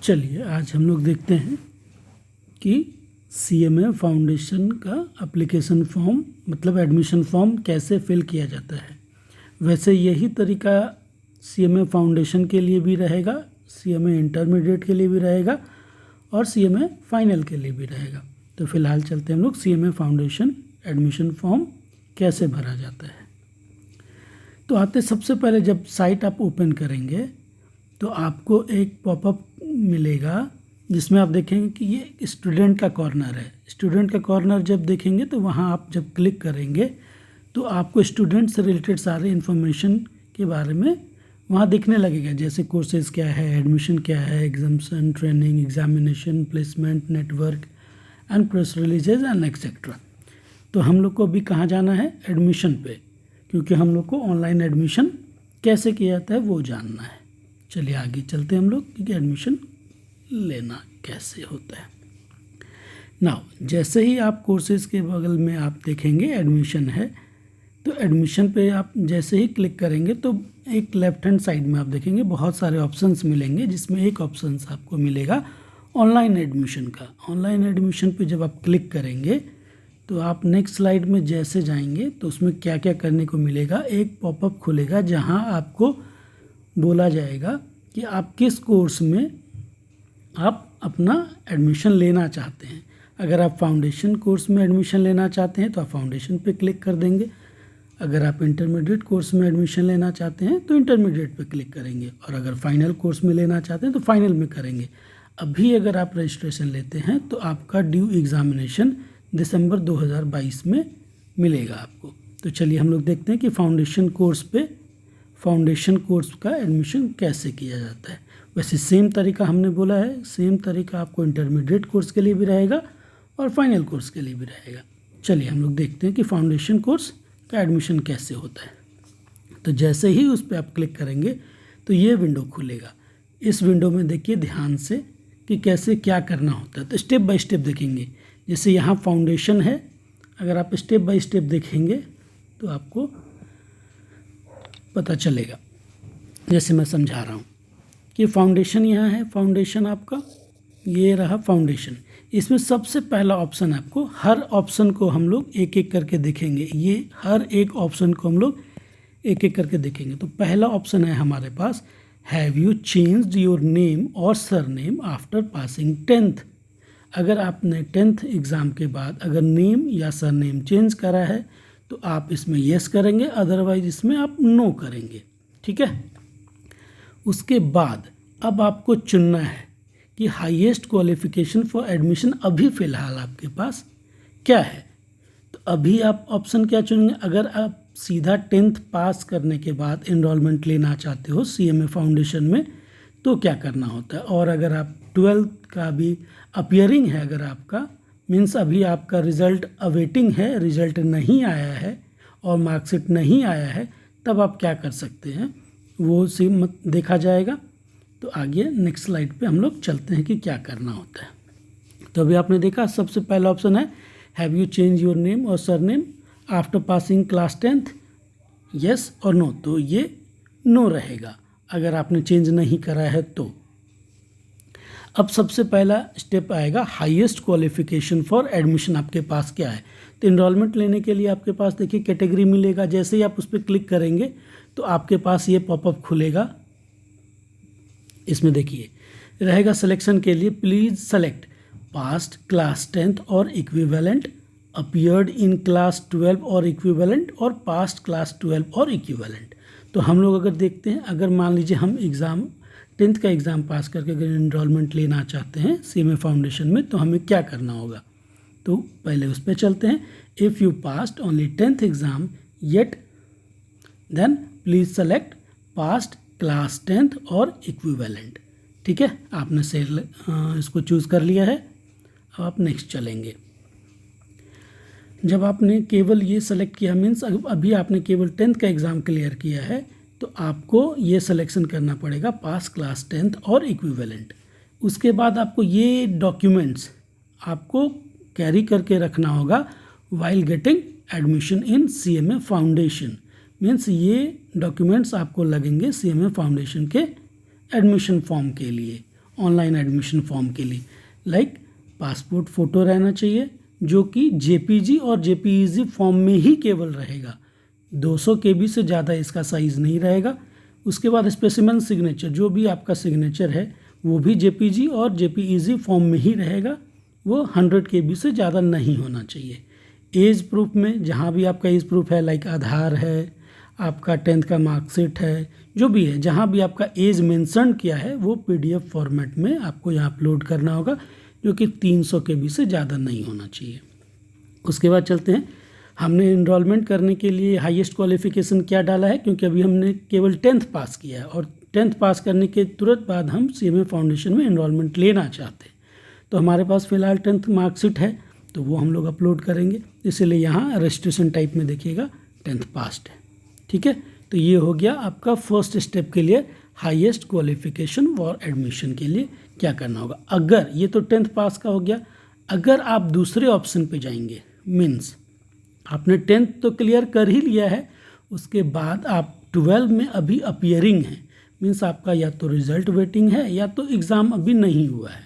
चलिए आज हम लोग देखते हैं कि CMA फाउंडेशन का एप्लीकेशन फॉर्म मतलब एडमिशन फॉर्म कैसे फिल किया जाता है। वैसे यही तरीका CMA फाउंडेशन के लिए भी रहेगा, CMA इंटरमीडिएट के लिए भी रहेगा और CMA फाइनल के लिए भी रहेगा। तो फिलहाल चलते हैं हम लोग CMA फाउंडेशन एडमिशन फॉर्म कैसे भरा जाता है। तो आते सबसे पहले जब साइट आप ओपन करेंगे तो आपको एक पॉपअप मिलेगा जिसमें आप देखेंगे कि ये स्टूडेंट का कॉर्नर है। स्टूडेंट का कॉर्नर जब देखेंगे तो वहाँ आप जब क्लिक करेंगे तो आपको स्टूडेंट से रिलेटेड सारे इन्फॉर्मेशन के बारे में वहाँ दिखने लगेगा, जैसे कोर्सेज क्या है, एडमिशन क्या है, एग्जाम्सन, training, examination, placement, network and press releases and etcetera. तो हम लोग को अभी कहाँ जाना है? एडमिशन पे, क्योंकि हम लोग को ऑनलाइन एडमिशन कैसे किया जाता है वो जानना है। चलिए आगे चलते हैं हम लोग कि एडमिशन लेना कैसे होता है। नाउ जैसे ही आप कोर्सेज के बगल में आप देखेंगे एडमिशन है, तो एडमिशन पे आप जैसे ही क्लिक करेंगे तो एक लेफ्ट हैंड साइड में आप देखेंगे बहुत सारे ऑप्शंस मिलेंगे, जिसमें एक ऑप्शंस आपको मिलेगा ऑनलाइन एडमिशन का। ऑनलाइन एडमिशन पे जब आप क्लिक करेंगे तो आप नेक्स्ट स्लाइड में जैसे जाएंगे तो उसमें क्या क्या करने को मिलेगा। एक पॉपअप खुलेगा जहां आपको बोला जाएगा कि आप किस कोर्स में आप अपना एडमिशन लेना चाहते हैं। अगर आप फाउंडेशन कोर्स में एडमिशन लेना चाहते हैं तो आप फाउंडेशन पे क्लिक कर देंगे। अगर आप इंटरमीडिएट कोर्स में एडमिशन लेना चाहते हैं तो इंटरमीडिएट पे क्लिक करेंगे, और अगर फाइनल कोर्स में लेना चाहते हैं तो फाइनल में करेंगे। अभी अगर आप रजिस्ट्रेशन लेते हैं तो आपका ड्यू एग्जामिनेशन दिसंबर 2022 में मिलेगा आपको। तो चलिए हम लोग देखते हैं कि फाउंडेशन कोर्स का एडमिशन कैसे किया जाता है। वैसे सेम तरीका हमने बोला है, सेम तरीका आपको इंटरमीडिएट कोर्स के लिए भी रहेगा और फाइनल कोर्स के लिए भी रहेगा। चलिए हम लोग देखते हैं कि फाउंडेशन कोर्स का एडमिशन कैसे होता है। तो जैसे ही उस पर आप क्लिक करेंगे तो ये विंडो खुलेगा। इस विंडो में देखिए ध्यान से कि कैसे क्या करना होता है। तो स्टेप बाय स्टेप देखेंगे। जैसे यहाँ फाउंडेशन है, अगर आप स्टेप बाय स्टेप देखेंगे तो आपको पता चलेगा। जैसे मैं समझा रहा हूँ कि फाउंडेशन यहाँ है, फाउंडेशन आपका ये रहा फाउंडेशन। इसमें सबसे पहला ऑप्शन आपको, हर ऑप्शन को हम लोग एक एक करके देखेंगे। ये हर एक ऑप्शन को हम लोग एक एक करके देखेंगे। तो पहला ऑप्शन है हमारे पास, have you changed your name और सरनेम आफ्टर पासिंग 10th। अगर आपने 10th एग्ज़ाम के बाद अगर नेम या सरनेम चेंज करा है तो आप इसमें येस करेंगे, अदरवाइज इसमें आप नो करेंगे। ठीक है। उसके बाद अब आपको चुनना है कि हाईएस्ट क्वालिफिकेशन फॉर एडमिशन अभी फ़िलहाल आपके पास क्या है। तो अभी आप ऑप्शन क्या चुनेंगे? अगर आप सीधा 10th पास करने के बाद एनरोलमेंट लेना चाहते हो CMA फाउंडेशन में तो क्या करना होता है, और अगर आप 12th का भी अपियरिंग है, अगर आपका मीन्स अभी आपका रिज़ल्ट अवेटिंग है, रिज़ल्ट नहीं आया है और मार्कशीट नहीं आया है, तब आप क्या कर सकते हैं वो सेम देखा जाएगा। तो आगे नेक्स्ट स्लाइड पे हम लोग चलते हैं कि क्या करना होता है। तो अभी आपने देखा सबसे पहला ऑप्शन है have you change your name और surname after passing class 10th, yes और नो। तो ये नो रहेगा अगर आपने चेंज नहीं करा है तो। अब सबसे पहला स्टेप आएगा हाईएस्ट क्वालिफिकेशन फॉर एडमिशन आपके पास क्या है। तो इनरोलमेंट लेने के लिए आपके पास देखिए कैटेगरी मिलेगा। जैसे ही आप उस पर क्लिक करेंगे तो आपके पास ये पॉपअप खुलेगा। इसमें देखिए रहेगा सिलेक्शन के लिए, please select past class 10th और इक्विवेलेंट, अपीयर्ड इन क्लास 12 और इक्विवेलेंट, और पास्ट क्लास 12 और इक्विवेलेंट। तो हम लोग अगर देखते हैं, अगर मान लीजिए हम 10th का एग्ज़ाम पास करके अगर इनरोलमेंट लेना चाहते हैं CMA फाउंडेशन में तो हमें क्या करना होगा। तो पहले उस पर चलते हैं। If you passed only 10th exam yet then please select past class 10th और इक्विवेलेंट। ठीक है, आपने इसको चूज़ कर लिया है। अब आप नेक्स्ट चलेंगे। जब आपने केवल ये सेलेक्ट किया मीन्स अभी आपने केवल 10th का एग्ज़ाम क्लियर किया है तो आपको ये सिलेक्शन करना पड़ेगा पास क्लास 10th और इक्विवेलेंट। उसके बाद आपको ये डॉक्यूमेंट्स आपको कैरी करके रखना होगा while getting admission in CMA foundation. Means ये डॉक्यूमेंट्स आपको लगेंगे CMA फाउंडेशन के एडमिशन फॉर्म के लिए। ऑनलाइन एडमिशन फॉर्म के लिए। लाइक पासपोर्ट फ़ोटो रहना चाहिए जो कि जेपीजी और जेपीईजी फॉर्म में ही केवल रहेगा, 200 KB से ज़्यादा इसका साइज़ नहीं रहेगा। उसके बाद स्पेसिमेन सिग्नेचर, जो भी आपका सिग्नेचर है वो भी जेपीजी और जेपीईजी फॉर्म में ही रहेगा, वो 100 KB से ज़्यादा नहीं होना चाहिए। एज प्रूफ में जहाँ भी आपका एज प्रूफ है, लाइक आधार है, आपका 10th का मार्कशीट है, जो भी है, जहाँ भी आपका एज मेंशन किया है वो PDF फॉर्मेट में आपको यहाँ अपलोड करना होगा, जो कि 300 KB से ज़्यादा नहीं होना चाहिए। उसके बाद चलते हैं, हमने इनरोलमेंट करने के लिए हाईएस्ट क्वालिफ़िकेशन क्या डाला है, क्योंकि अभी हमने केवल 10th पास किया है और 10th पास करने के तुरंत बाद हम CMA फाउंडेशन में इनरोलमेंट लेना चाहते हैं। तो हमारे पास फ़िलहाल 10th मार्कशीट है, तो वो हम लोग अपलोड करेंगे, इसलिए यहाँ रजिस्ट्रेशन टाइप में देखिएगा 10th पास्ड है। ठीक है, तो ये हो गया आपका फर्स्ट स्टेप के लिए हाईएस्ट क्वालिफ़िकेशन फॉर एडमिशन के लिए क्या करना होगा। अगर ये तो 10th पास का हो गया, अगर आप दूसरे ऑप्शन पे जाएंगे, मीन्स आपने 10th तो क्लियर कर ही लिया है, उसके बाद आप 12 में अभी अपियरिंग है, मीन्स आपका या तो रिज़ल्ट वेटिंग है या तो एग्ज़ाम अभी नहीं हुआ है,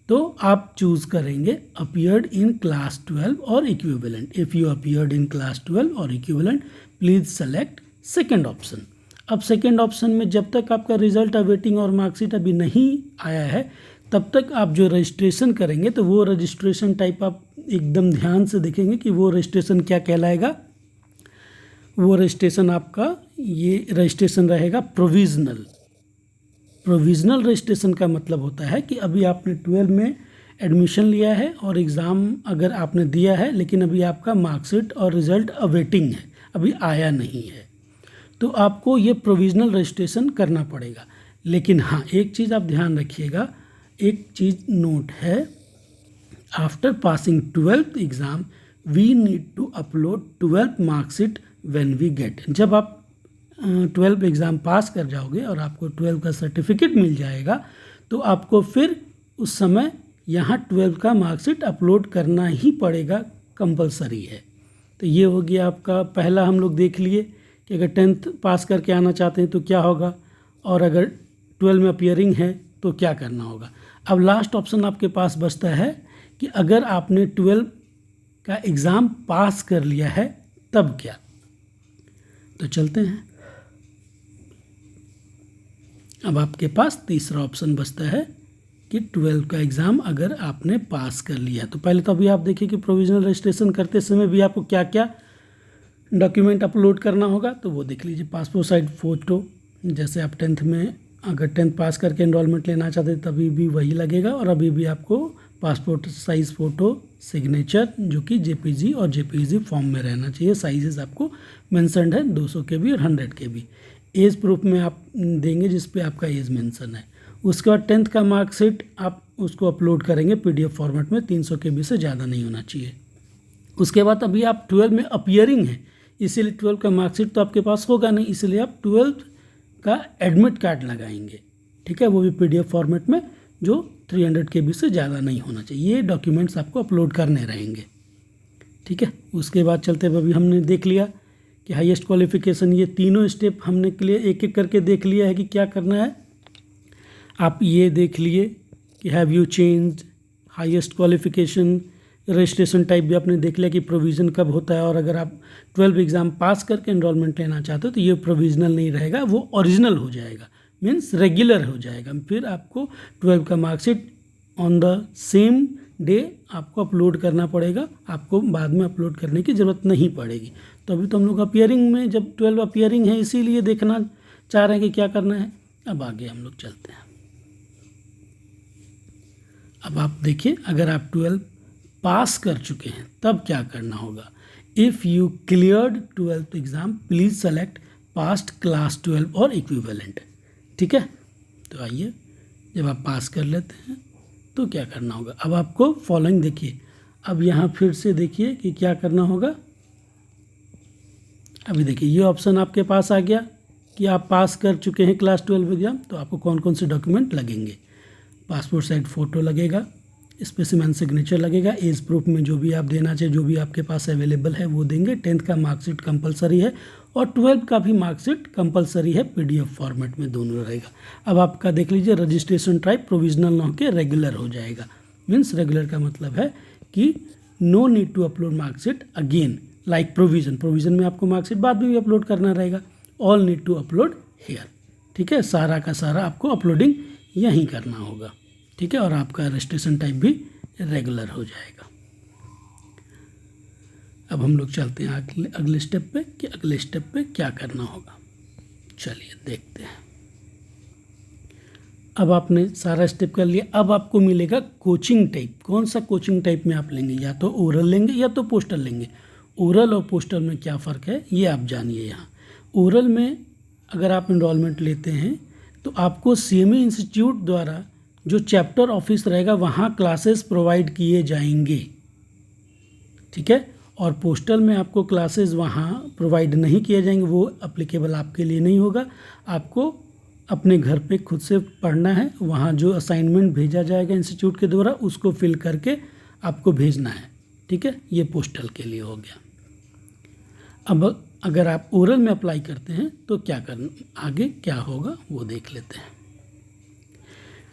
तो आप चूज़ करेंगे अपियर्ड इन क्लास 12 और equivalent. If you appeared in class 12 और equivalent, please select second option. अब सेकेंड ऑप्शन में जब तक आपका रिजल्ट अवेटिंग और मार्कशीट अभी नहीं आया है, तब तक आप जो रजिस्ट्रेशन करेंगे तो वो रजिस्ट्रेशन टाइप आप एकदम ध्यान से देखेंगे कि वो रजिस्ट्रेशन क्या कहलाएगा। वो रजिस्ट्रेशन आपका ये रजिस्ट्रेशन रहेगा प्रोविज़नल। प्रोविज़नल रजिस्ट्रेशन का मतलब होता है कि अभी आपने 12 में एडमिशन लिया है और एग्ज़ाम अगर आपने दिया है, लेकिन अभी आपका मार्कशीट और रिज़ल्ट अवेटिंग है, अभी आया नहीं है, तो आपको ये प्रोविज़नल रजिस्ट्रेशन करना पड़ेगा। लेकिन हाँ, एक चीज़ आप ध्यान रखिएगा, एक चीज़ नोट है, after passing 12th exam we need to upload 12th marksheet when we get. जब आप 12th एग्ज़ाम पास कर जाओगे और आपको 12th का सर्टिफिकेट मिल जाएगा, तो आपको फिर उस समय यहाँ 12th का मार्कशीट अपलोड करना ही पड़ेगा, कंपलसरी है। तो ये हो गया आपका पहला, हम लोग देख लिए कि अगर 10th पास करके आना चाहते हैं तो क्या होगा, और अगर 12 में अपियरिंग है तो क्या करना होगा। अब लास्ट ऑप्शन आपके पास बचता है कि अगर आपने 12 का एग्ज़ाम पास कर लिया है तब क्या। तो चलते हैं, अब आपके पास तीसरा ऑप्शन बचता है कि 12 का एग्ज़ाम अगर आपने पास कर लिया। तो पहले तो अभी आप देखिए कि प्रोविज़नल रजिस्ट्रेशन करते समय भी आपको क्या क्या डॉक्यूमेंट अपलोड करना होगा, तो वो देख लीजिए। पासपोर्ट साइज फ़ोटो, जैसे आप 10th में अगर 10th पास करके एनरोलमेंट लेना चाहते हैं तभी भी वही लगेगा, और अभी भी आपको पासपोर्ट साइज़ फ़ोटो, सिग्नेचर जो कि जेपीजी और जेपीईजी फॉर्म में रहना चाहिए। साइजेस आपको मेंशन्ड है 200 KB और 100 KB। एज प्रूफ में आप देंगे जिस पे आपका एज मेंशन है। उसके बाद 10th का मार्कशीट आप उसको अपलोड करेंगे PDF फॉर्मेट में, 300 KB से ज़्यादा नहीं होना चाहिए। उसके बाद अभी आप 12 में अपियरिंग हैं, इसीलिए 12 का मार्कशीट तो आपके पास होगा नहीं, इसलिए आप 12th का एडमिट कार्ड लगाएंगे। ठीक है, वो भी PDF फॉर्मेट में, जो 300 KB से ज़्यादा नहीं होना चाहिए। ये डॉक्यूमेंट्स आपको अपलोड करने रहेंगे। ठीक है, उसके बाद चलते हुए अभी हमने देख लिया कि हाईएस्ट क्वालिफ़िकेशन, ये तीनों स्टेप हमने क्लियर एक एक करके देख लिया है कि क्या करना है। आप ये देख लिए कि have you changed highest qualification, registration type भी आपने देख लिया कि प्रोविज़न कब होता है, और अगर आप 12 एग्ज़ाम पास करके एनरोलमेंट लेना चाहते हो तो ये प्रोविज़नल नहीं रहेगा, वो ओरिजिनल हो जाएगा, मीन्स रेगुलर हो जाएगा। फिर आपको 12 का marksheet on the same day आपको अपलोड करना पड़ेगा, आपको बाद में अपलोड करने की ज़रूरत नहीं पड़ेगी। तो अभी तो हम लोग अपियरिंग में, जब 12 अपियरिंग है इसीलिए देखना चाह रहे हैं कि क्या करना है। अब आगे हम लोग चलते हैं। अब आप देखिए, अगर आप 12 पास कर चुके हैं तब क्या करना होगा। If you cleared 12th exam please select past class 12 और इक्विवेलेंट। ठीक है, तो आइए, जब आप पास कर लेते हैं तो क्या करना होगा। अब आपको फॉलोइंग देखिए, अब यहाँ फिर से देखिए कि क्या करना होगा। अभी देखिए ये ऑप्शन आपके पास आ गया कि आप पास कर चुके हैं क्लास 12 एग्ज़ाम, तो आपको कौन कौन से डॉक्यूमेंट लगेंगे। पासपोर्ट साइज फ़ोटो लगेगा, स्पेसिमेन सिग्नेचर लगेगा, एज प्रूफ में जो भी आप देना चाहिए, जो भी आपके पास अवेलेबल है वो देंगे। 10th का मार्कशीट कंपलसरी है और 12th का भी मार्कशीट कंपलसरी है, PDF फॉर्मेट में दोनों रहेगा। अब आपका देख लीजिए, रजिस्ट्रेशन टाइप प्रोविजनल ना होकर रेगुलर हो जाएगा। मीन्स रेगुलर का मतलब है कि no need to upload marksheet again like provision में आपको मार्कशीट बाद में भी अपलोड करना रहेगा। All need to upload here, ठीक है, सारा का सारा आपको अपलोडिंग यहीं करना होगा, ठीक है। और आपका रजिस्ट्रेशन टाइप भी रेगुलर हो जाएगा। अब हम लोग चलते हैं अगले स्टेप पे कि अगले स्टेप पे क्या करना होगा। चलिए देखते हैं। अब आपने सारा स्टेप कर लिया। अब आपको मिलेगा कोचिंग टाइप। कौन सा कोचिंग टाइप में आप लेंगे, या तो ओरल लेंगे या तो पोस्टल लेंगे। ओरल और पोस्टल में क्या फ़र्क है ये आप जानिए। यहाँ ओरल में अगर आप इनरोलमेंट लेते हैं तो आपको CMA इंस्टीट्यूट द्वारा जो चैप्टर ऑफिस रहेगा वहाँ क्लासेस प्रोवाइड किए जाएंगे, ठीक है। और पोस्टल में आपको क्लासेस वहाँ प्रोवाइड नहीं किए जाएंगे, वो अप्लीकेबल आपके लिए नहीं होगा। आपको अपने घर पे खुद से पढ़ना है। वहाँ जो असाइनमेंट भेजा जाएगा इंस्टीट्यूट के द्वारा उसको फिल करके आपको भेजना है, ठीक है। ये पोस्टल के लिए हो गया। अब अगर आप ओरल में अप्लाई करते हैं तो क्या करना, आगे क्या होगा वो देख लेते हैं।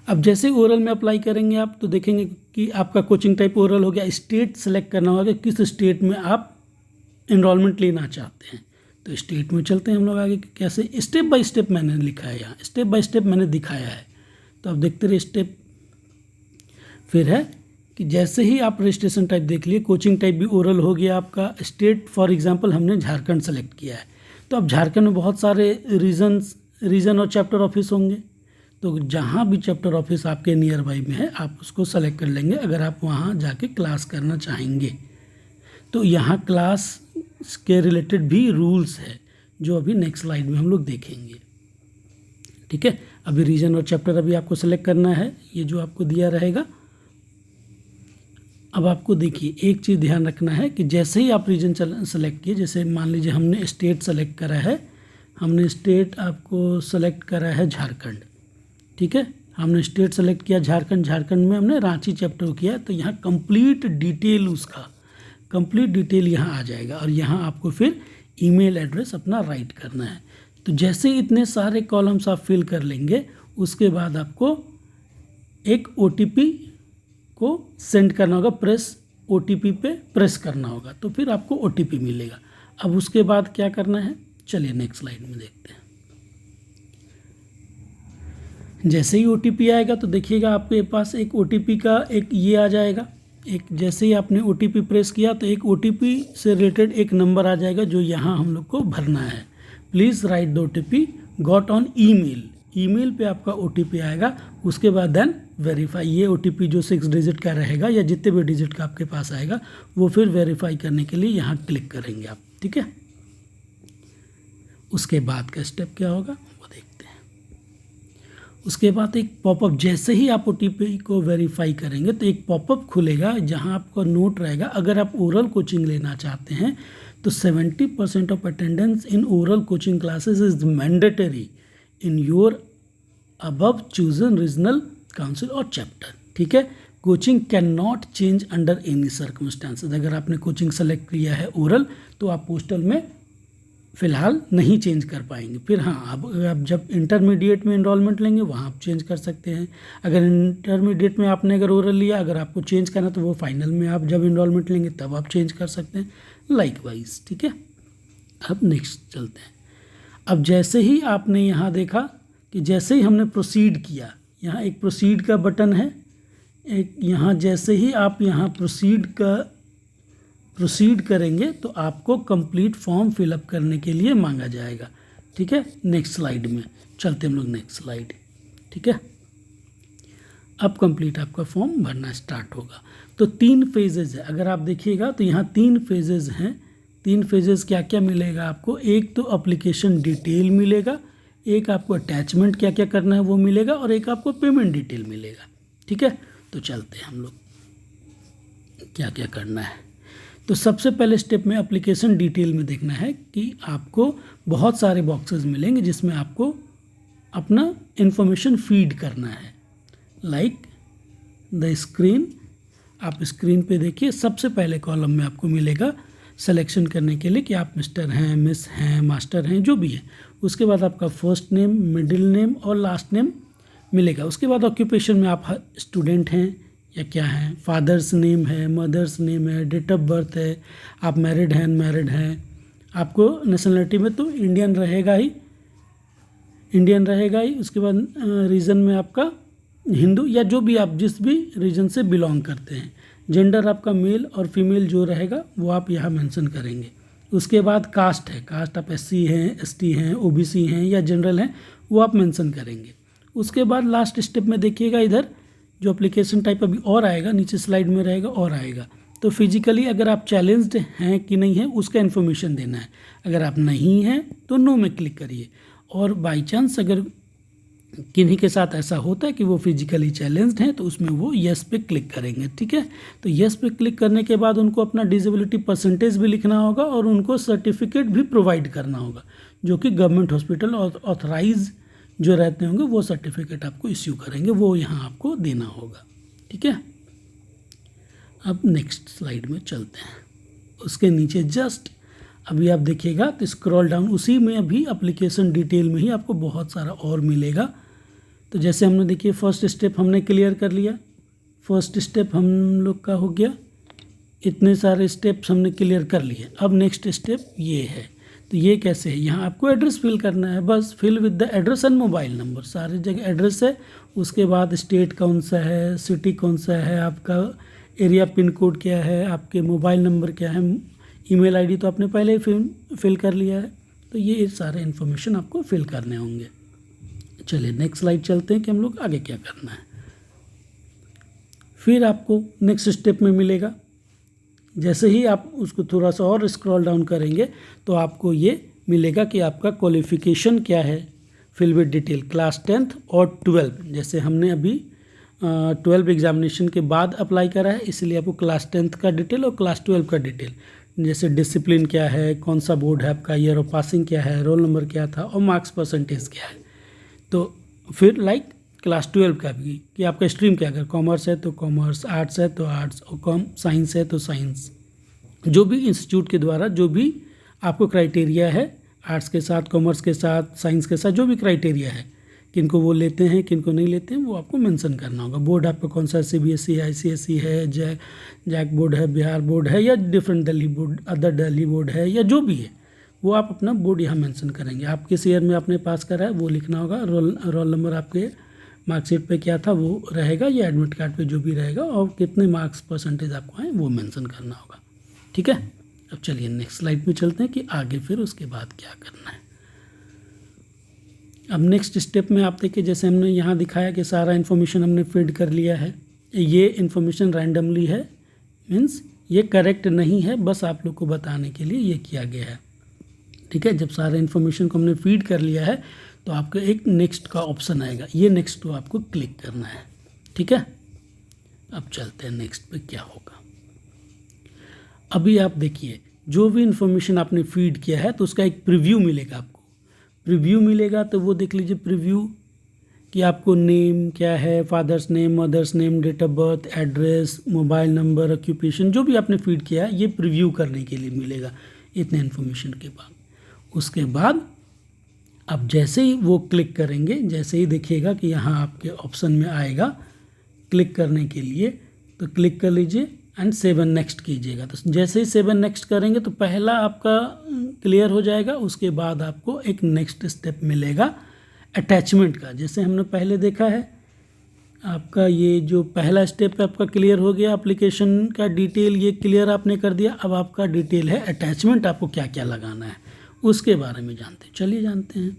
अब जैसे ओरल में अप्लाई करेंगे आप तो देखेंगे कि आपका कोचिंग टाइप ओरल हो गया। स्टेट सेलेक्ट करना होगा कि किस स्टेट में आप इनरोलमेंट लेना चाहते हैं। तो स्टेट में चलते हैं हम लोग आगे। कैसे, स्टेप बाय स्टेप मैंने लिखा है, यहाँ स्टेप बाय स्टेप मैंने दिखाया है। तो आप देखते रहिए स्टेप। फिर है कि जैसे ही आप रजिस्ट्रेशन टाइप देख लिए, कोचिंग टाइप भी ओरल हो गया आपका। स्टेट फॉर एग्जांपल हमने झारखंड सेलेक्ट किया है। तो अब झारखंड में बहुत सारे रीजन और चैप्टर ऑफिस होंगे। तो जहाँ भी चैप्टर ऑफिस आपके नियर बाई में है आप उसको सेलेक्ट कर लेंगे अगर आप वहाँ जाके क्लास करना चाहेंगे। तो यहाँ क्लास के रिलेटेड भी रूल्स है जो अभी नेक्स्ट स्लाइड में हम लोग देखेंगे, ठीक है। अभी रीजन और चैप्टर अभी आपको सेलेक्ट करना है, ये जो आपको दिया रहेगा। अब आपको देखिए एक चीज़ ध्यान रखना है कि जैसे ही आप रीजन सेलेक्ट किए, जैसे मान लीजिए हमने स्टेट सेलेक्ट करा है, हमने स्टेट आपको सेलेक्ट करा है झारखंड, ठीक है। हमने स्टेट सेलेक्ट किया झारखंड, झारखंड में हमने रांची चैप्टर किया। तो यहाँ कंप्लीट डिटेल, उसका कंप्लीट डिटेल यहाँ आ जाएगा और यहाँ आपको फिर ईमेल एड्रेस अपना राइट करना है। तो जैसे इतने सारे कॉलम्स आप फिल कर लेंगे उसके बाद आपको एक OTP को सेंड करना होगा। OTP पे प्रेस करना होगा तो फिर आपको OTP मिलेगा। अब उसके बाद क्या करना है, चलिए नेक्स्ट स्लाइड में देखते हैं। जैसे ही OTP आएगा तो देखिएगा आपके पास एक OTP का एक ये आ जाएगा। एक जैसे ही आपने OTP प्रेस किया तो एक OTP से रिलेटेड एक नंबर आ जाएगा जो यहाँ हम लोग को भरना है। Please write the OTP got on email. Email पे आपका OTP आएगा। उसके बाद देन वेरीफाई। ये OTP जो 6 डिजिट का रहेगा या जितने भी डिजिट का आपके पास आएगा वो फिर वेरीफाई करने के लिए यहाँ क्लिक करेंगे आप, ठीक है। उसके बाद का स्टेप क्या होगा वो देखते हैं। उसके बाद एक पॉपअप, जैसे ही आप OTP को वेरीफाई करेंगे तो एक पॉपअप खुलेगा जहां आपका नोट रहेगा। अगर आप ओरल कोचिंग लेना चाहते हैं तो 70% of attendance in oral coaching classes is mandatory in your above chosen regional council और चैप्टर, ठीक है। Coaching can not change under any circumstances. अगर आपने कोचिंग सेलेक्ट किया है ओरल तो आप पोस्टल में फ़िलहाल नहीं चेंज कर पाएंगे। फिर हाँ, आप जब इंटरमीडिएट में इनरोलमेंट लेंगे वहाँ आप चेंज कर सकते हैं। अगर इंटरमीडिएट में आपने अगर ओरल लिया, अगर आपको चेंज करना तो वो फाइनल में आप जब इनरोलमेंट लेंगे तब आप चेंज कर सकते हैं, लाइकवाइज, ठीक है। अब नेक्स्ट चलते हैं। अब जैसे ही आपने यहाँ देखा कि जैसे ही हमने प्रोसीड किया, यहाँ एक प्रोसीड का बटन है, एक यहाँ जैसे ही आप यहाँ प्रोसीड करेंगे तो आपको कंप्लीट फॉर्म फिलअप करने के लिए मांगा जाएगा, ठीक है। नेक्स्ट स्लाइड में चलते हम लोग, नेक्स्ट स्लाइड, ठीक है। अब कंप्लीट आपका फॉर्म भरना स्टार्ट होगा। तो 3 फेजेज़ है। अगर आप देखिएगा तो यहाँ 3 फेजेज़ हैं। 3 फेजेज़ क्या क्या मिलेगा आपको, एक तो एप्लीकेशन डिटेल मिलेगा, एक आपको अटैचमेंट क्या क्या करना है वो मिलेगा और एक आपको पेमेंट डिटेल मिलेगा, ठीक है। तो चलते हैं हम लोग क्या क्या करना है। तो सबसे पहले स्टेप में एप्लीकेशन डिटेल में देखना है कि आपको बहुत सारे बॉक्सेस मिलेंगे जिसमें आपको अपना इंफॉर्मेशन फीड करना है, लाइक द स्क्रीन आप स्क्रीन पे देखिए, सबसे पहले कॉलम में आपको मिलेगा सिलेक्शन करने के लिए कि आप मिस्टर हैं, मिस हैं, मास्टर हैं, जो भी है। उसके बाद आपका फर्स्ट नेम, मिडिल नेम और लास्ट नेम मिलेगा। उसके बाद ऑक्यूपेशन में आप स्टूडेंट हैं या क्या हैं, फादर्स नेम है, मदर्स नेम है, डेट ऑफ बर्थ है, आप मैरिड हैं, अनमैरिड हैं। आपको नेशनलिटी में तो इंडियन रहेगा ही, उसके बाद रीजन में आपका हिंदू या जो भी आप जिस भी रीजन से बिलोंग करते हैं। जेंडर आपका मेल और फीमेल जो रहेगा वो आप यहाँ मेंशन करेंगे। उसके बाद कास्ट है, कास्ट आप एससी हैं, एसटी हैं, ओबीसी हैं या जनरल हैं, वो आप मेंशन करेंगे। उसके बाद लास्ट स्टेप में देखिएगा, इधर जो एप्लीकेशन टाइप अभी और आएगा, नीचे स्लाइड में रहेगा और आएगा। तो फिजिकली अगर आप चैलेंज्ड हैं कि नहीं है उसका इन्फॉर्मेशन देना है। अगर आप नहीं हैं तो नो में क्लिक करिए, और बाई चांस अगर किन्हीं के साथ ऐसा होता है कि वो फिजिकली चैलेंज्ड हैं तो उसमें वो येस पे क्लिक करेंगे। ठीक है, तो येस पे क्लिक करने के बाद उनको अपना डिसेबिलिटी परसेंटेज भी लिखना होगा और उनको सर्टिफिकेट भी प्रोवाइड करना होगा, जो कि गवर्नमेंट हॉस्पिटल और ऑथराइज जो रहते होंगे वो सर्टिफिकेट आपको इश्यू करेंगे, वो यहाँ आपको देना होगा। ठीक है, अब नेक्स्ट स्लाइड में चलते हैं। उसके नीचे जस्ट अभी आप देखिएगा तो स्क्रॉल डाउन, उसी में अभी एप्लीकेशन डिटेल में ही आपको बहुत सारा और मिलेगा। तो जैसे हमने देखिए फर्स्ट स्टेप हमने क्लियर कर लिया, फर्स्ट स्टेप हम लोग का हो गया, इतने सारे स्टेप्स हमने क्लियर कर लिए। अब नेक्स्ट स्टेप ये है, तो ये कैसे है, यहाँ आपको एड्रेस फिल करना है, बस fill with the address and mobile number. सारी जगह एड्रेस है, उसके बाद स्टेट कौन सा है, सिटी कौन सा है, आपका एरिया पिन कोड क्या है, आपके मोबाइल नंबर क्या है, ईमेल आईडी तो आपने पहले ही फिल कर लिया है। तो ये सारे इन्फॉर्मेशन आपको फिल करने होंगे। चलिए नेक्स्ट स्लाइड चलते हैं कि हम लोग आगे क्या करना है। फिर आपको नेक्स्ट स्टेप में मिलेगा, जैसे ही आप उसको थोड़ा सा और स्क्रॉल डाउन करेंगे तो आपको ये मिलेगा कि आपका क्वालिफ़िकेशन क्या है, fill with detail, class 10th और 12। जैसे हमने अभी 12 एग्जामिनेशन के बाद अप्लाई करा है, इसलिए आपको क्लास 10th का डिटेल और क्लास 12 का डिटेल, जैसे डिसिप्लिन क्या है, कौन सा बोर्ड है आपका, ईयर ऑफ पासिंग क्या है, रोल नंबर क्या था और मार्क्स परसेंटेज क्या है। तो फिर लाइक क्लास 12 का भी कि आपका स्ट्रीम क्या, अगर कॉमर्स है तो कॉमर्स, आर्ट्स है तो आर्ट्स और साइंस है तो साइंस। जो भी इंस्टीट्यूट के द्वारा जो भी आपको क्राइटेरिया है, आर्ट्स के साथ, कॉमर्स के साथ, साइंस के साथ जो भी क्राइटेरिया है, किनको वो लेते हैं किनको नहीं लेते हैं, वो आपको मेंशन करना होगा। बोर्ड आपका कौन सा, सीबीएसई है, आईसीएसई है, जैक बोर्ड है, बिहार बोर्ड है या different Delhi board, other Delhi board है या जो भी है, वो आप अपना बोर्ड यहाँ मेंशन करेंगे। आप किस ईयर में आपने पास करा है वो लिखना होगा, रोल नंबर आपके मार्कशीट पे क्या था वो रहेगा या एडमिट कार्ड पे जो भी रहेगा, और कितने मार्क्स परसेंटेज आपको आए वो मेंशन करना होगा। ठीक है, अब चलिए नेक्स्ट स्लाइड पे चलते हैं कि आगे फिर उसके बाद क्या करना है। अब नेक्स्ट स्टेप में आप देखिए, जैसे हमने यहाँ दिखाया कि सारा इन्फॉर्मेशन हमने फीड कर लिया है। ये इन्फॉर्मेशन रैंडमली है, मीन्स ये करेक्ट नहीं है, बस आप लोग को बताने के लिए ये किया गया है। ठीक है, जब सारे इन्फॉर्मेशन को हमने फीड कर लिया है तो आपका एक नेक्स्ट का ऑप्शन आएगा, ये नेक्स्ट को आपको क्लिक करना है। ठीक है, अब चलते हैं नेक्स्ट पे क्या होगा। अभी आप देखिए जो भी इन्फॉर्मेशन आपने फीड किया है तो उसका एक प्रीव्यू मिलेगा आपको। प्रीव्यू मिलेगा तो वो देख लीजिए प्रीव्यू कि आपको नेम क्या है, father's name, mother's name, date of birth, address, mobile number, occupation, जो भी आपने फीड किया है ये प्रीव्यू करने के लिए मिलेगा इतने इन्फॉर्मेशन के बाद। उसके बाद आप जैसे ही वो क्लिक करेंगे, जैसे ही देखिएगा कि यहाँ आपके ऑप्शन में आएगा क्लिक करने के लिए, तो क्लिक कर लीजिए एंड 7 नेक्स्ट कीजिएगा। तो जैसे ही 7 नेक्स्ट करेंगे तो पहला आपका क्लियर हो जाएगा। उसके बाद आपको एक नेक्स्ट स्टेप मिलेगा अटैचमेंट का। जैसे हमने पहले देखा है, आपका ये जो पहला स्टेप है आपका क्लियर हो गया, एप्लीकेशन का डिटेल ये क्लियर आपने कर दिया। अब आपका डिटेल है अटैचमेंट, आपको क्या क्या लगाना है उसके बारे में जानते हैं। चलिए जानते हैं।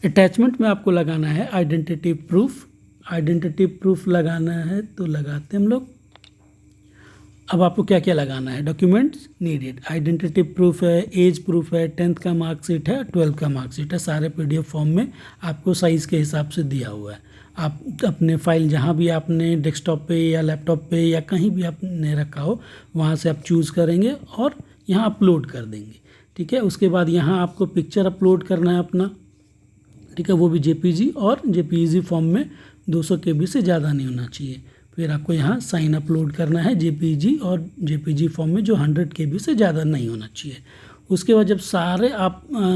अटैचमेंट में आपको लगाना है आइडेंटिटी प्रूफ। आइडेंटिटी प्रूफ लगाना है तो लगाते हम लोग। अब आपको क्या क्या लगाना है, डॉक्यूमेंट्स नीडेड, आइडेंटिटी प्रूफ है, एज प्रूफ है, 10th का मार्कशीट है, 12th का मार्कशीट है, सारे PDF फॉर्म में आपको साइज़ के हिसाब से दिया हुआ है। आप अपने फाइल जहाँ भी आपने डेस्कटॉप पे या लैपटॉप पे या कहीं भी आपने रखा हो वहाँ से आप चूज़ करेंगे और यहाँ अपलोड कर देंगे। ठीक है, उसके बाद यहाँ आपको पिक्चर अपलोड करना है अपना। ठीक है, वो भी JPG और JPEG फॉर्म में 200 KB से ज़्यादा नहीं होना चाहिए। फिर आपको यहाँ साइन अपलोड करना है जेपीजी और जेपीजी फॉर्म में जो 100 KB से ज़्यादा नहीं होना चाहिए। उसके बाद जब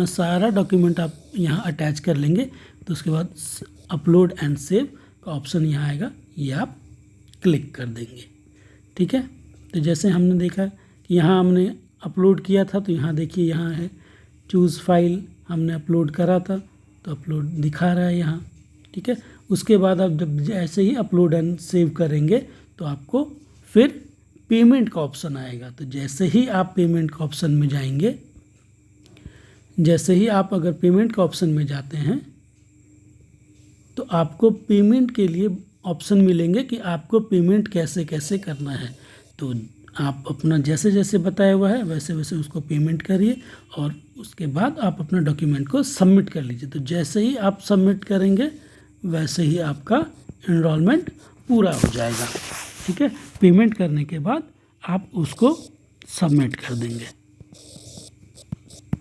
सारा डॉक्यूमेंट आप यहाँ अटैच कर लेंगे तो उसके बाद अपलोड एंड सेव का ऑप्शन यहाँ आएगा, ये आप क्लिक कर देंगे। ठीक है, तो जैसे हमने देखा कि यहाँ हमने अपलोड किया था तो यहाँ देखिए यहाँ है चूज़ फाइल, हमने अपलोड करा था तो अपलोड दिखा रहा है यहाँ। ठीक है, उसके बाद आप जब ऐसे ही अपलोड एंड सेव करेंगे तो आपको फिर पेमेंट का ऑप्शन आएगा। तो जैसे ही आप पेमेंट का ऑप्शन में जाएंगे, जैसे ही आप अगर पेमेंट का ऑप्शन में जाते हैं तो आपको पेमेंट के लिए ऑप्शन मिलेंगे कि आपको पेमेंट कैसे कैसे करना है। तो आप अपना जैसे जैसे बताया हुआ है वैसे वैसे उसको पेमेंट करिए और उसके बाद आप अपना डॉक्यूमेंट को सबमिट कर लीजिए। तो जैसे ही आप सबमिट करेंगे वैसे ही आपका एनरोलमेंट पूरा हो जाएगा। ठीक है, पेमेंट करने के बाद आप उसको सबमिट कर देंगे।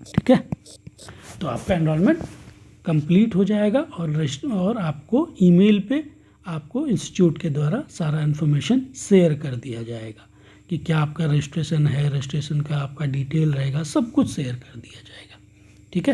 ठीक है, तो आपका एनरोलमेंट कंप्लीट हो जाएगा और आपको ईमेल पे आपको इंस्टीट्यूट के द्वारा सारा इन्फॉर्मेशन शेयर कर दिया जाएगा कि क्या आपका रजिस्ट्रेशन है, रजिस्ट्रेशन का आपका डिटेल रहेगा, सब कुछ शेयर कर दिया जाएगा। ठीक है,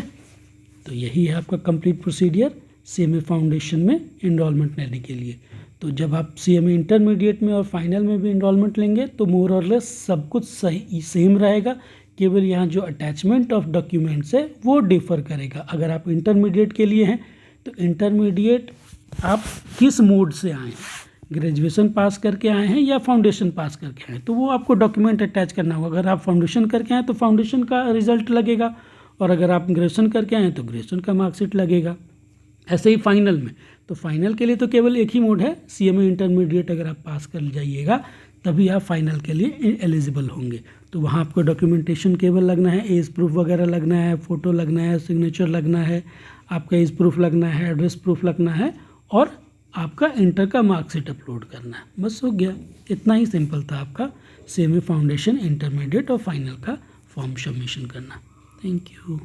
तो यही है आपका कंप्लीट प्रोसीडियर CMA फाउंडेशन में एनरोलमेंट लेने के लिए। तो जब आप CMA इंटरमीडिएट में और फाइनल में भी एनरोलमेंट लेंगे तो मोर और लेस सब कुछ सही सेम रहेगा, केवल यहाँ जो अटैचमेंट ऑफ डॉक्यूमेंट्स है वो डिफ़र करेगा। अगर आप इंटरमीडिएट के लिए हैं तो इंटरमीडिएट आप किस मोड से आए हैं, ग्रेजुएशन पास करके आए हैं या फाउंडेशन पास करके आए हैं, तो वो आपको डॉक्यूमेंट अटैच करना होगा। अगर आप फाउंडेशन करके आए तो फाउंडेशन का रिजल्ट लगेगा और अगर आप ग्रेजुएशन करके आए तो ग्रेजुएशन का मार्कशीट लगेगा। ऐसे ही फाइनल में, तो फाइनल के लिए तो केवल एक ही मोड है, CMA इंटरमीडिएट अगर आप पास कर जाइएगा तभी आप फाइनल के लिए एलिजिबल होंगे। तो वहाँ आपको डॉक्यूमेंटेशन केवल लगना है, एज प्रूफ वगैरह लगना है, फ़ोटो लगना है, सिग्नेचर लगना है, आपका एज प्रूफ लगना है, एड्रेस प्रूफ लगना है और आपका इंटर का मार्कशीट अपलोड करना है। बस हो गया, इतना ही सिंपल था आपका CMA फाउंडेशन इंटरमीडिएट और फाइनल का फॉर्म सबमिशन करना। Thank you.